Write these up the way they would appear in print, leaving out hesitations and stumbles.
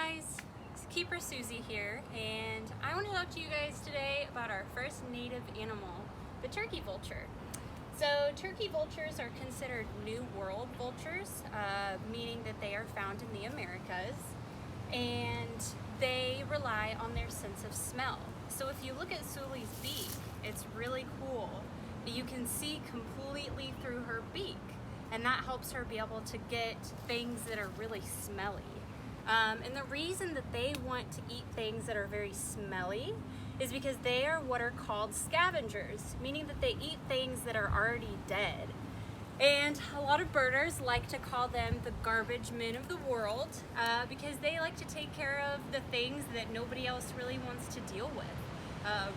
guys, it's Keeper Susie here, and I want to talk to you guys today about our first native animal, the turkey vulture. So turkey vultures are considered New World vultures, meaning that they are found in the Americas, and they rely on their sense of smell. So if you look at Sully's beak, it's really cool. You can see completely through her beak, and that helps her be able to get things that are really smelly. And the reason that they want to eat things that are very smelly is because they are what are called scavengers, meaning that they eat things that are already dead. And a lot of birders like to call them the garbage men of the world because they like to take care of the things that nobody else really wants to deal with.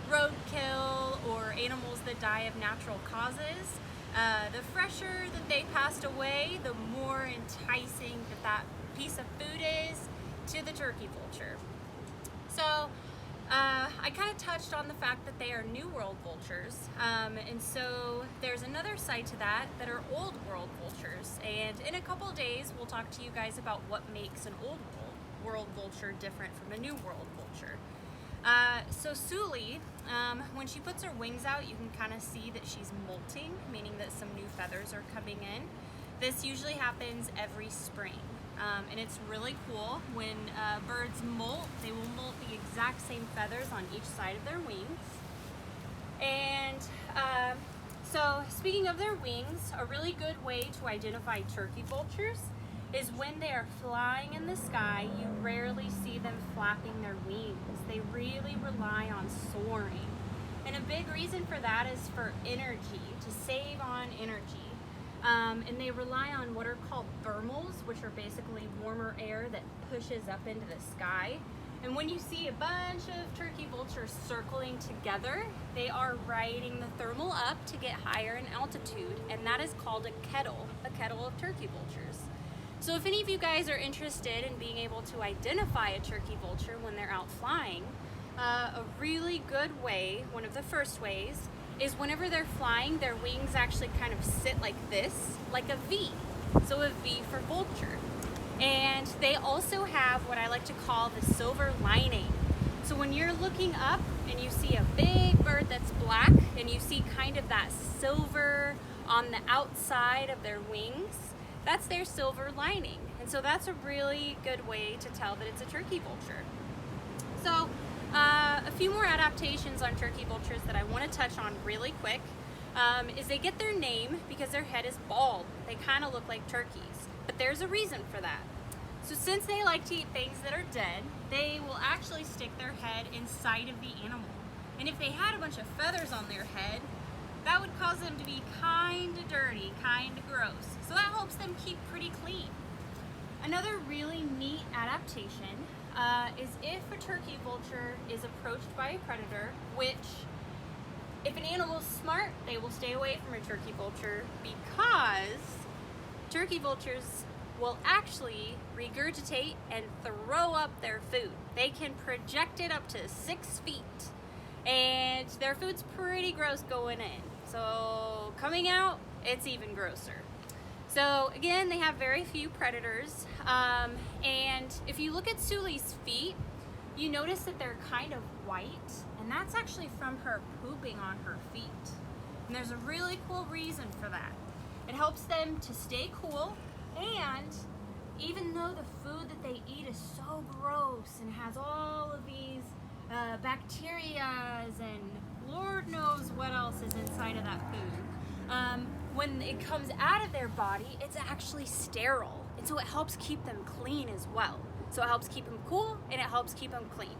Roadkill or animals that die of natural causes. The fresher that they passed away, the more enticing that piece of food is to the turkey vulture. So I kind of touched on the fact that they are New World vultures, and so there's another side to that are Old World vultures, and in a couple of days we'll talk to you guys about what makes an Old World vulture different from a New World vulture. So Sully, when she puts her wings out, you can kind of see that she's molting, meaning that some new feathers are coming in. This usually happens every spring, and it's really cool. When birds molt, they will molt the exact same feathers on each side of their wings. And so speaking of their wings, a really good way to identify turkey vultures is when they are flying in the sky, you rarely see them flapping their wings. They really rely on soaring. And a big reason for that is for energy, to save on energy. And they rely on what are called thermals, which are basically warmer air that pushes up into the sky. And when you see a bunch of turkey vultures circling together, they are riding the thermal up to get higher in altitude, and that is called a kettle of turkey vultures. So if any of you guys are interested in being able to identify a turkey vulture when they're out flying, a really good way, one of the first ways, is whenever they're flying, their wings actually kind of sit like this, like a V. So a V for vulture. And they also have what I like to call the silver lining. So when you're looking up and you see a big bird that's black and you see kind of that silver on the outside of their wings, that's their silver lining. And so that's a really good way to tell that it's a turkey vulture. So a few more adaptations on turkey vultures that I want to touch on really quick is they get their name because their head is bald. They kind of look like turkeys, but there's a reason for that. So since they like to eat things that are dead, they will actually stick their head inside of the animal. And if they had a bunch of feathers on their head, that would cause them to be kind of dirty, kind of gross. So that helps them keep pretty clean. Another really neat adaptation is if a turkey vulture is approached by a predator, which if an animal's smart, they will stay away from a turkey vulture because turkey vultures will actually regurgitate and throw up their food. They can project it up to 6 feet, and their food's pretty gross going in. So coming out, it's even grosser. So again, they have very few predators. And if you look at Sully's feet, you notice that they're kind of white, and that's actually from her pooping on her feet. And there's a really cool reason for that. It helps them to stay cool, and even though the food that they eat is so gross and has all of these bacterias and Lord knows what else is inside of that food, when it comes out of their body, it's actually sterile. And so it helps keep them clean as well. So it helps keep them cool and it helps keep them clean.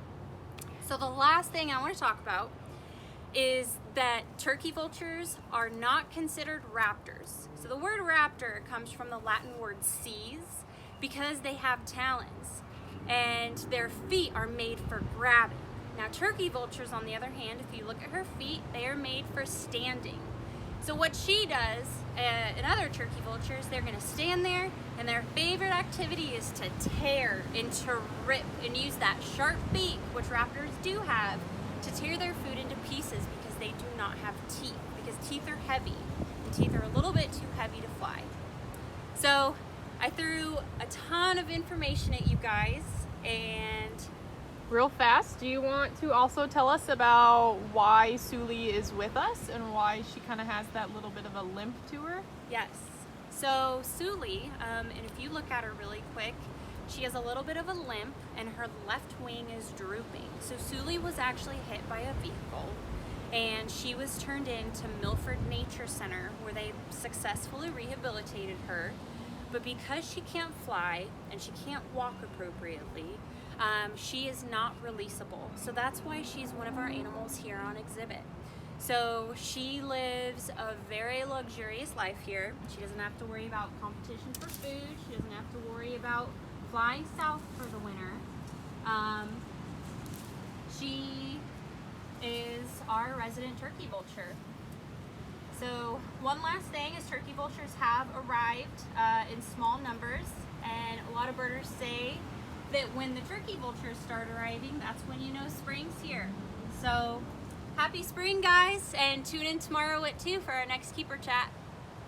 So the last thing I want to talk about is that turkey vultures are not considered raptors. So the word raptor comes from the Latin word seize because they have talons and their feet are made for grabbing. Now turkey vultures, on the other hand, if you look at her feet, they are made for standing. So what she does, and other turkey vultures, they're gonna stand there and their favorite activity is to tear and to rip and use that sharp beak, which raptors do have, to tear their food into pieces because they do not have teeth, because teeth are heavy. The teeth are a little bit too heavy to fly. So I threw a ton of information at you guys, And real fast, do you want to also tell us about why Suli is with us and why she kind of has that little bit of a limp to her? yes, so Suli, and if you look at her really quick, she has a little bit of a limp and her left wing is drooping. So Suli was actually hit by a vehicle and she was turned into Milford Nature Center where they successfully rehabilitated her. But because she can't fly and she can't walk appropriately, she is not releasable. So that's why she's one of our animals here on exhibit. So she lives a very luxurious life here. She doesn't have to worry about competition for food. She doesn't have to worry about flying south for the winter. She is our resident turkey vulture. So one last thing is turkey vultures have arrived in small numbers, and a lot of birders say that when the turkey vultures start arriving, that's when you know spring's here. So happy spring, guys, and tune in tomorrow at 2 for our next keeper chat.